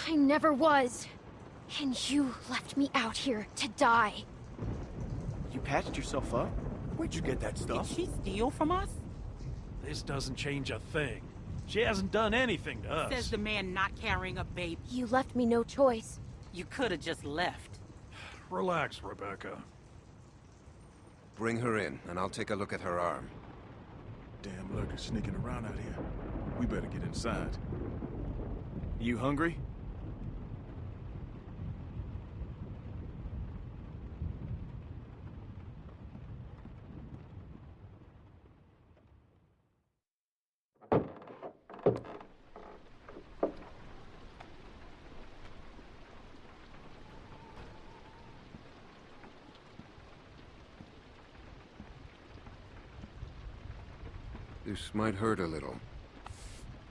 I never was. And you left me out here to die. You patched yourself up? Where'd you get that Did stuff? she steal from us? This doesn't change a thing. She hasn't done anything to us. Says the man not carrying a baby. You left me no choice. You could have just left. Relax, Rebecca. Bring her in, and I'll take a look at her arm. Damn lurkers sneaking around out here. We better get inside. You hungry? This might hurt a little.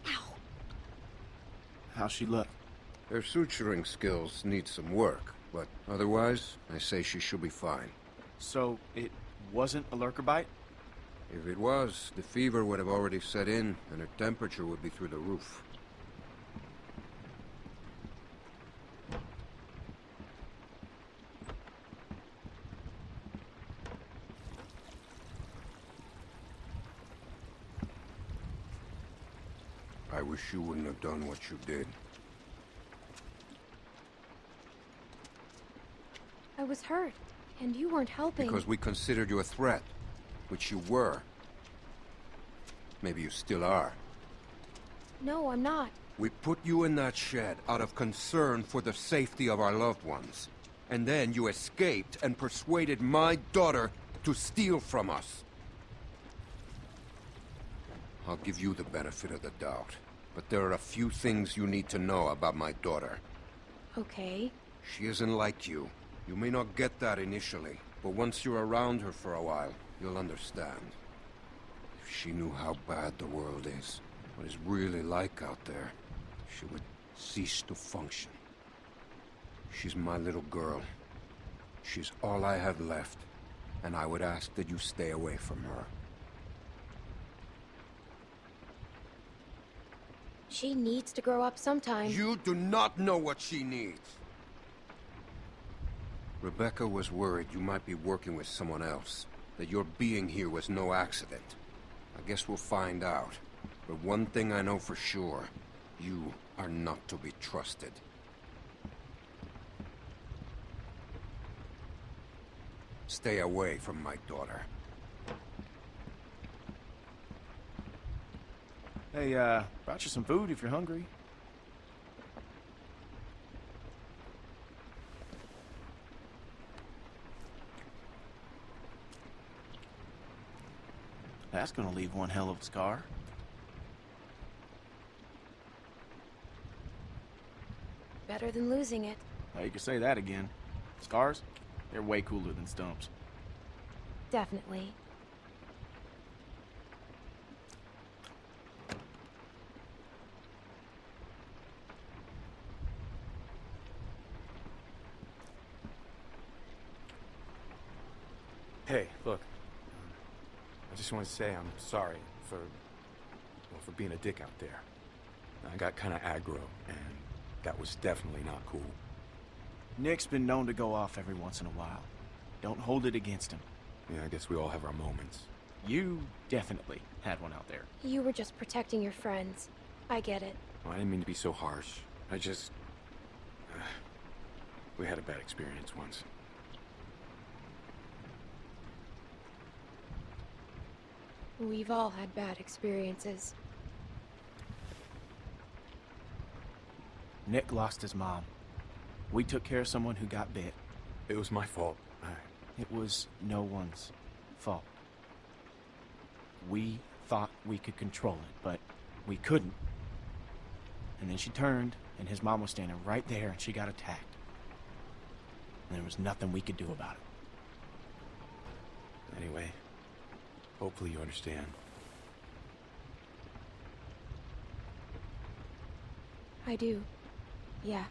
Ow. How's she look? Her suturing skills need some work, but otherwise, I say she should be fine. So, it wasn't a lurker bite? If it was, the fever would have already set in, and her temperature would be through the roof. I wish you wouldn't have done what you did. I was hurt, and you weren't helping. Because we considered you a threat, which you were. Maybe you still are. No, I'm not. We put you in that shed out of concern for the safety of our loved ones. And then you escaped and persuaded my daughter to steal from us. I'll give you the benefit of the doubt, but there are a few things you need to know about my daughter. Okay. She isn't like you. You may not get that initially, but once you're around her for a while, you'll understand. If she knew how bad the world is, what it's really like out there, she would cease to function. She's my little girl. She's all I have left, and I would ask that you stay away from her. She needs to grow up sometime. You do not know what she needs! Rebecca was worried you might be working with someone else, that your being here was no accident. I guess we'll find out. But one thing I know for sure, you are not to be trusted. Stay away from my daughter. Hey, brought you some food if you're hungry. That's gonna leave one hell of a scar. Better than losing it. You can say that again. Scars? They're way cooler than stumps. Definitely. Hey, look. I just want to say I'm sorry for being a dick out there. I got kind of aggro, and that was definitely not cool. Nick's been known to go off every once in a while. Don't hold it against him. Yeah, I guess we all have our moments. You definitely had one out there. You were just protecting your friends. I get it. Well, I didn't mean to be so harsh. I just... we had a bad experience once. We've all had bad experiences. Nick lost his mom. We took care of someone who got bit. It was my fault. It was no one's fault. We thought we could control it, but we couldn't. And then she turned, and his mom was standing right there, and she got attacked. And there was nothing we could do about it. Anyway, hopefully you understand. I do. Yeah.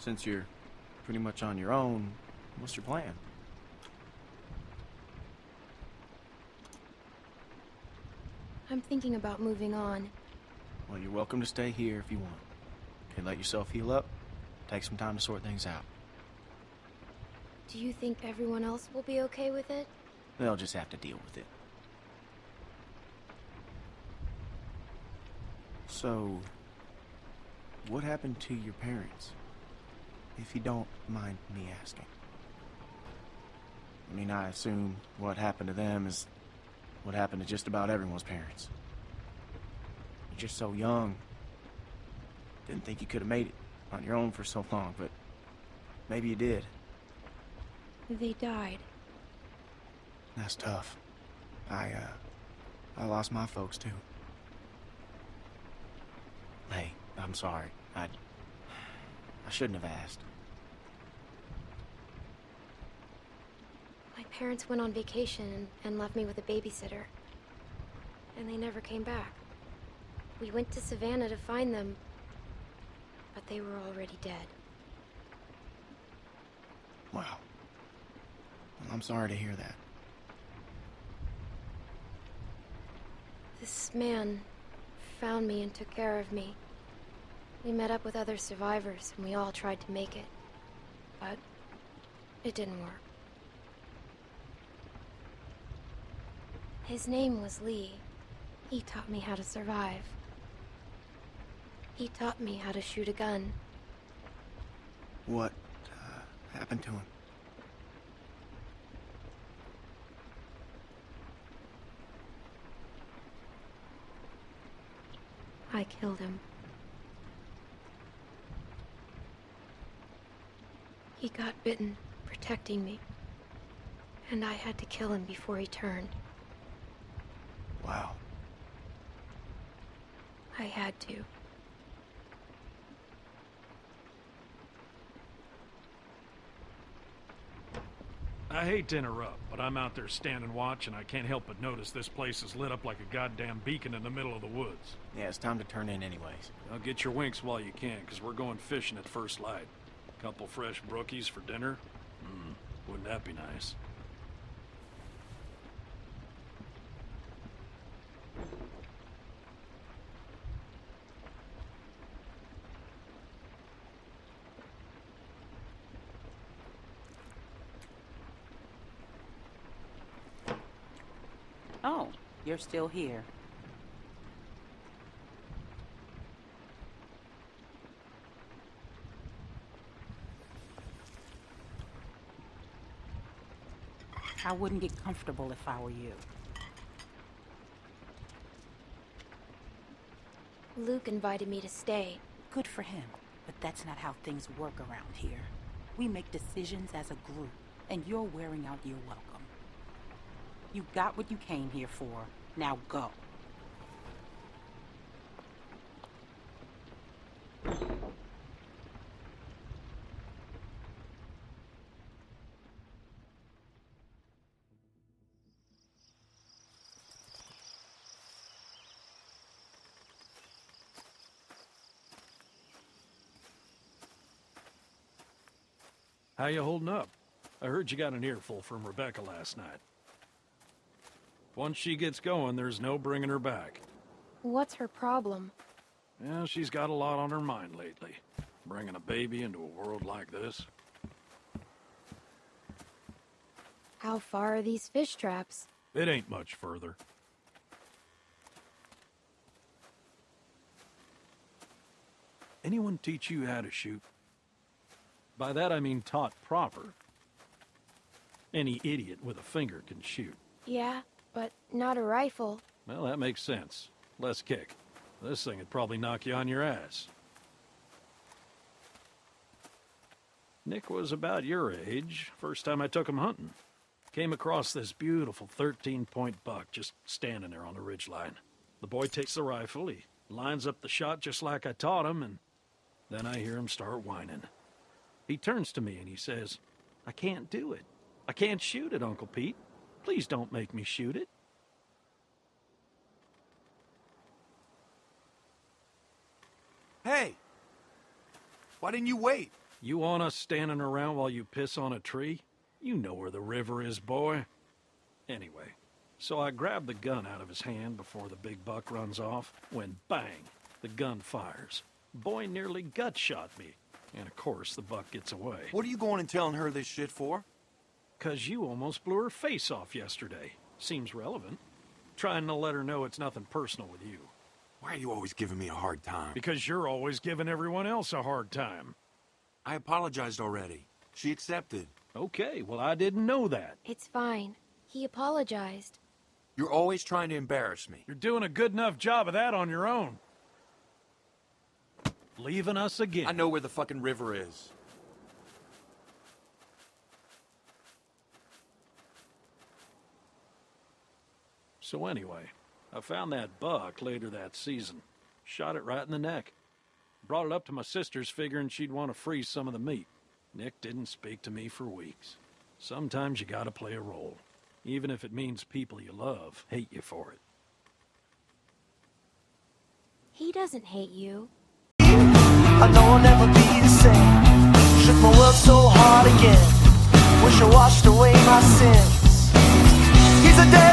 Since you're pretty much on your own, what's your plan? I'm thinking about moving on. Well, you're welcome to stay here if you want. Okay, let yourself heal up. Take some time to sort things out. Do you think everyone else will be okay with it? They'll just have to deal with it. So, what happened to your parents? If you don't mind me asking. I mean, I assume what happened to them is what happened to just about everyone's parents. You're just so young. Didn't think you could have made it on your own for so long, but maybe you did. They died. That's tough. I lost my folks too. Hey, I'm sorry. I shouldn't have asked. My parents went on vacation and left me with a babysitter. And they never came back. We went to Savannah to find them, but they were already dead. Wow. Well, I'm sorry to hear that. This man found me and took care of me. We met up with other survivors, and we all tried to make it. But it didn't work. His name was Lee. He taught me how to survive. He taught me how to shoot a gun. What happened to him? I killed him. He got bitten, protecting me. And I had to kill him before he turned. Wow. I had to. I hate to interrupt, but I'm out there standing watch, and I can't help but notice this place is lit up like a goddamn beacon in the middle of the woods. Yeah, it's time to turn in anyways. Now get your winks while you can, because we're going fishing at first light. Couple fresh brookies for dinner? Wouldn't that be nice? Oh, you're still here. I wouldn't get comfortable if I were you. Luke invited me to stay. Good for him, but that's not how things work around here. We make decisions as a group, and you're wearing out your welcome. You got what you came here for. Now go. How you holding up? I heard you got an earful from Rebecca last night. Once she gets going, there's no bringing her back. What's her problem? Yeah, she's got a lot on her mind lately. Bringing a baby into a world like this. How far are these fish traps? It ain't much further. Anyone teach you how to shoot? By that I mean taught proper. Any idiot with a finger can shoot. Yeah, but not a rifle. Well, that makes sense. Less kick. This thing would probably knock you on your ass. Nick was about your age, first time I took him hunting. Came across this beautiful 13-point buck just standing there on the ridgeline. The boy takes the rifle, he lines up the shot just like I taught him, and then I hear him start whining. He turns to me and he says, "I can't do it. I can't shoot it, Uncle Pete. Please don't make me shoot it." Hey! Why didn't you wait? You want us standing around while you piss on a tree? You know where the river is, boy. Anyway, so I grabbed the gun out of his hand before the big buck runs off, when bang, the gun fires. Boy nearly gut shot me, and of course the buck gets away. What are you going and telling her this shit for? 'Cause you almost blew her face off yesterday. Seems relevant. Trying to let her know it's nothing personal with you. Why are you always giving me a hard time? Because you're always giving everyone else a hard time. I apologized already. She accepted. Okay, well I didn't know that. It's fine. He apologized. You're always trying to embarrass me. You're doing a good enough job of that on your own. Leaving us again. I know where the fucking river is. So anyway, I found that buck later that season. Shot it right in the neck. Brought it up to my sister's figuring she'd want to freeze some of the meat. Nick didn't speak to me for weeks. Sometimes you gotta play a role, even if it means people you love hate you for it. He doesn't hate you. I know I'll never be the same. Shook my world so hard again. Wish I washed away my sins. He's a dead